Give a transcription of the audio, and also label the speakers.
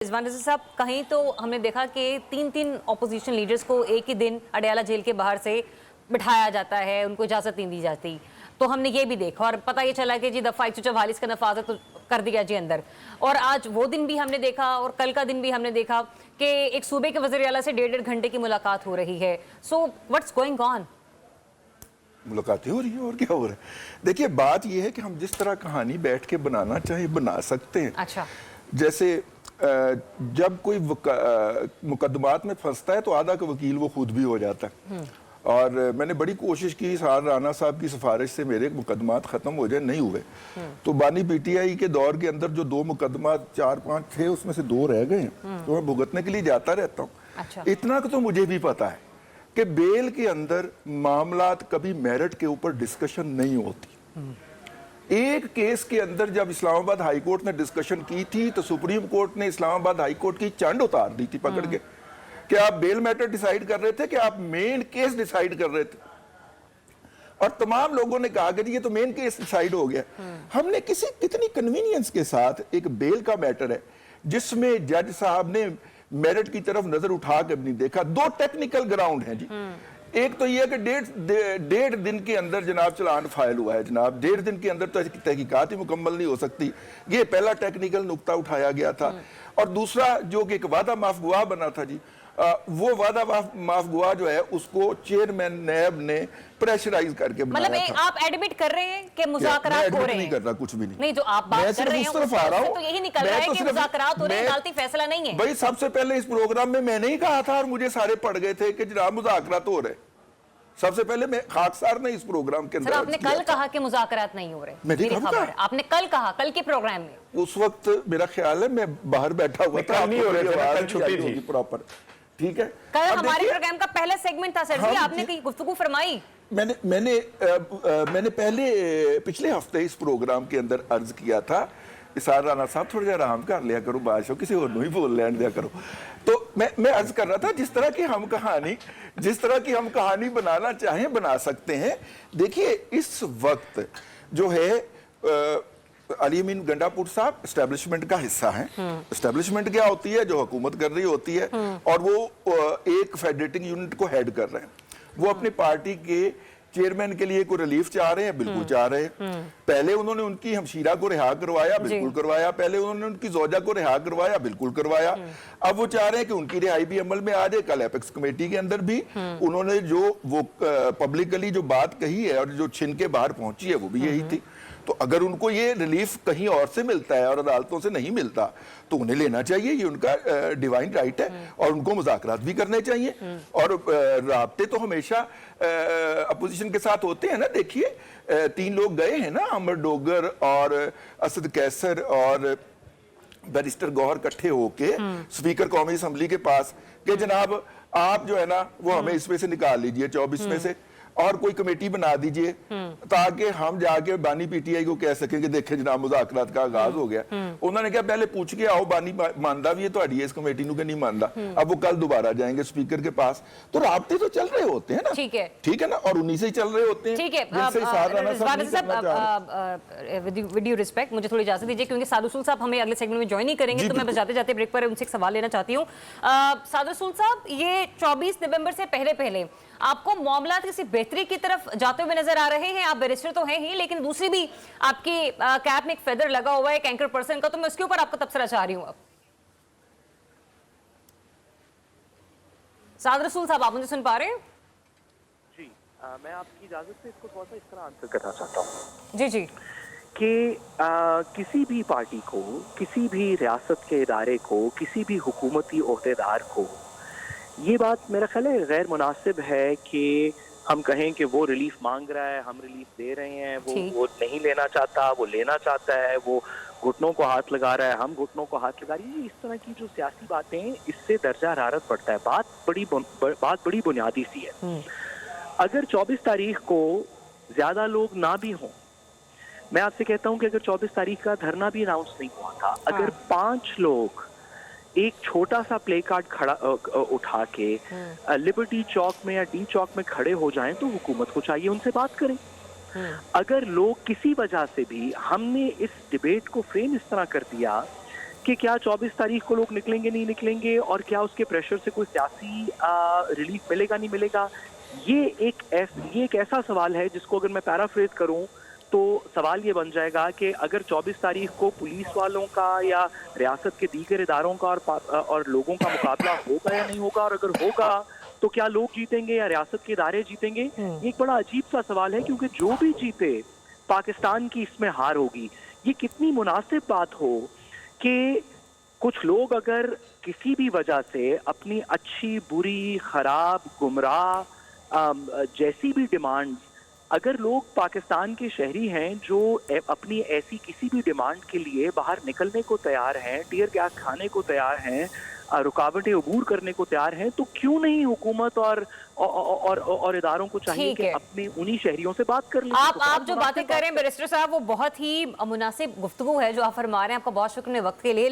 Speaker 1: रिजवान रज़ा साहब, कहीं तो हमने देखा कि तीन अपोजिशन लीडर्स को एक ही दिन अडयाला जेल के बाहर से बिठाया जाता है, उनको इजाज़त नहीं दी जाती। तो हमने ये भी देखा और पता ये चला कि जी दफ़ा 144 का नफाज़त तो कर दिया जी अंदर। और आज वो दिन भी हमने देखा और कल का दिन भी हमने देखा कि एक सूबे के वज़ीर आला से 1.5 घंटे की मुलाकात हो रही है। So what's going on?
Speaker 2: मुलाकातें हो रही है और क्या हो रहा है। देखिए, बात यह है कि हम जिस तरह कहानी बैठ के बनाना चाहे बना सकते हैं।
Speaker 1: अच्छा,
Speaker 2: जैसे जब कोई मुकदमात में फंसता है तो आधा का वकील वो खुद भी हो जाता है। और मैंने बड़ी कोशिश की, सार राना साहब की सिफारिश से मेरे मुकदमात खत्म हो जाए, नहीं हुए। तो बानी पीटीआई के दौर के अंदर जो 2 मुकदमात 4-5 थे, उसमें से 2 रह गए हैं, तो मैं भुगतने के लिए जाता रहता हूँ।
Speaker 1: अच्छा।
Speaker 2: इतना तो मुझे भी पता है कि बेल के अंदर मामलात कभी मेरिट के ऊपर डिस्कशन नहीं होती। एक केस के अंदर जब इस्लामाबाद हाई कोर्ट ने डिस्कशन की थी तो सुप्रीम कोर्ट ने इस्लामाबाद हाई कोर्ट की चंड उतार दी थी पकड़ के कि आप बेल मैटर डिसाइड कर रहे थे कि आप मेन केस डिसाइड कर रहे थे। और तमाम लोगों ने कहा कि ये तो मेन केस डिसाइड हो गया। हमने कितनी कन्वीनियंस के साथ, एक बेल का मैटर है जिसमें जज साहब ने मेरिट की तरफ नजर उठा कर नहीं देखा। 2 टेक्निकल ग्राउंड हैं जी। एक तो ये कि डेढ़ दिन के अंदर जनाब चालान फाइल हुआ है जनाब, 1.5 दिन के अंदर तहकीकात ही मुकम्मल नहीं हो सकती। ये पहला टेक्निकल नुक्ता उठाया गया था। और दूसरा जो कि एक वादा माफ गुआ बना था जी, वो वादा माफ गुआ जो है उसको चेयरमैन नैब ने प्रेशराइज करके बनाया
Speaker 1: मतलब
Speaker 2: था।
Speaker 1: आप एडमिट कर रहे हैं कि मुज़ाकरात हो रहे हैं?
Speaker 2: नहीं कर रहा, कुछ भी नहीं।
Speaker 1: नहीं, जो आप बात कर रहे हैं उससे तो यही निकल रहा है कि मुज़ाकरात हो रहे हैं, अदालती फैसला नहीं है।
Speaker 2: भाई, सबसे पहले इस प्रोग्राम में मैंने ही कहा था और मुझे सारे पढ़ गए थे कि जनाब मुज़ाकरात हो रहे। सबसे पहले मैं खाकसार ने इस प्रोग्राम के अंदर
Speaker 1: आपने कल कहा कि मुज़ाकरात नहीं हो रहे।
Speaker 2: मेरी खबर है,
Speaker 1: आपने कल कहा, कल के प्रोग्राम में।
Speaker 2: उस वक्त मेरा ख्याल है मैं बाहर बैठा हुआ था,
Speaker 3: नहीं हो रहे थे, कल छुट्टी थी
Speaker 2: प्रॉपर। ठीक है,
Speaker 1: कल हमारे प्रोग्राम का पहला सेगमेंट था सर जी, आपने कहीं गुफ्तगू फरमाई।
Speaker 2: मैंने पहले पिछले हफ्ते इस प्रोग्राम के अंदर अर्ज किया था, सार राना साहब थोड़ा सा आराम कर लिया करो, बादशाह किसी और नहीं बोल लेने दिया करो। तो मैं अर्ज कर रहा था जिस तरह की हम कहानी बनाना चाहें बना सकते हैं। देखिए, इस वक्त जो है अली अमीन गंडापुर साहब एस्टेब्लिशमेंट का हिस्सा हैं। एस्टेब्लिशमेंट क्या होती है? जो हुकूमत कर रही होती है, और वो एक फेडरेटिंग यूनिट को हेड कर रहे हैं। वो अपनी पार्टी के चेयरमैन के लिए कोई रिलीफ चाह रहे हैं, बिल्कुल चाह रहे हैं। पहले उन्होंने उनकी हमशीरा को रिहा करवाया, बिल्कुल करवाया। पहले उन्होंने उनकी जोजा को रिहा करवाया, बिल्कुल करवाया। अब वो चाह रहे हैं कि उनकी रिहाई भी अमल में आ जाए। कल एपेक्स कमेटी के अंदर भी उन्होंने जो वो पब्लिकली जो बात कही है और जो छिन के बाहर पहुंची है वो भी यही थी। तो अगर उनको ये रिलीफ कहीं और से मिलता है और अदालतों से नहीं मिलता तो उन्हें लेना चाहिए, ये उनका डिवाइन राइट है। और उनको मुज़ाकरात भी करने चाहिए। और राब्ते तो हमेशा अपोजिशन के साथ होते हैं ना। देखिए, 3 लोग गए हैं ना, अमर डोगर और असद कैसर और बैरिस्टर गौहर इकट्ठे होके स्पीकर कौमी असम्बली के पास कि जनाब आप जो है ना वो हमें इसमें से निकाल लीजिए, 24 में से, और कोई कमेटी बना दीजिए ताकि हम जाके बानी पीटीआई को कह सकें कि देखे जनाब मुज़ाकरात का आगाज हो गया। उन्होंने कहा पहले पूछ के आओ बानी मानदा भी है तो इस कमेटी को नहीं मानदा। अब वो कल दोबारा जाएंगे स्पीकर के पास। तो राब्ते तो चल रहे होते हैं ना, ठीक है ना, और उन्हीं से ही चल रहे होते हैं।
Speaker 1: ठीक है, विद ड्यू रिस्पेक्ट मुझे थोड़ी इजाजत दीजिए क्योंकि साद रसूल साहब हमें अगले सेगमेंट में ज्वाइन नहीं करेंगे। तो मैं बस जाते जाते ब्रेक पर उनसे एक सवाल लेना चाहती हूँ। साद रसूल साहब, ये 24 नवंबर से पहले आपको मामला किसी बेहतरी की तरफ जाते हुए नजर आ रहे हैं? आप बैरिस्टर तो हैं ही, लेकिन दूसरी भी आपकी कैप में एक फेदर लगा हुआ है एक एंकर पर्सन का, तो मैं उसके ऊपर आपका तबसरा चाह रही हूँ। अब साद रसूल साहब, आप मुझे सुन पा रहे हैं?
Speaker 3: जी, मैं आपकी इजाजत से इसको थोड़ा सा इस तरह आंसर करना चाहता हूँ।
Speaker 1: जी जी,
Speaker 3: कि किसी भी पार्टी को, किसी भी रियासत के इदारे को, किसी भी हुकूमती ओहदेदार को ये बात मेरा ख्याल है गैर मुनासिब है कि हम कहें कि वो रिलीफ मांग रहा है, हम रिलीफ दे रहे हैं, वो नहीं लेना चाहता, वो लेना चाहता है, वो घुटनों को हाथ लगा रहा है, हम घुटनों को हाथ लगा रही है। इस तरह की जो सियासी बातें हैं, इससे दर्जा हरारत बढ़ता है। बात बड़ी बुनियादी सी है। अगर 24 तारीख को ज्यादा लोग ना भी हों, मैं आपसे कहता हूं कि अगर 24 तारीख का धरना भी अनाउंस नहीं हुआ था, अगर 5 लोग एक छोटा सा प्ले कार्ड खड़ा उठा के लिबर्टी चौक में या डी चौक में खड़े हो जाएं तो हुकूमत को चाहिए उनसे बात करें। अगर लोग किसी वजह से भी, हमने इस डिबेट को फ्रेम इस तरह कर दिया कि क्या 24 तारीख को लोग निकलेंगे नहीं निकलेंगे और क्या उसके प्रेशर से कोई सियासी रिलीफ मिलेगा नहीं मिलेगा, ये एक ऐसा सवाल है जिसको अगर मैं पैराफ्रेज करूं तो सवाल ये बन जाएगा कि अगर 24 तारीख को पुलिस वालों का या रियासत के दीगर इदारों का और लोगों का मुकाबला होगा या नहीं होगा, और अगर होगा तो क्या लोग जीतेंगे या रियासत के इदारे जीतेंगे। ये एक बड़ा अजीब सा सवाल है, क्योंकि जो भी जीते पाकिस्तान की इसमें हार होगी। ये कितनी मुनासिब बात हो कि कुछ लोग अगर किसी भी वजह से अपनी अच्छी बुरी खराब गुमराह जैसी भी डिमांड्स, अगर लोग पाकिस्तान के शहरी हैं जो अपनी ऐसी किसी भी डिमांड के लिए बाहर निकलने को तैयार हैं, टीयर गैस खाने को तैयार हैं, रुकावटें अबूर करने को तैयार हैं, तो क्यों नहीं हुकूमत और इदारों को चाहिए कि अपने उन्हीं शहरियों से बात कर लें।
Speaker 1: आप जो बातें कर रहे हैं बैरिस्टर साहब, वो बहुत ही मुनासिब गुफ्तगू है जो आप फरमा रहे हैं। आपका बहुत शुक्रिया वक्त के लिए।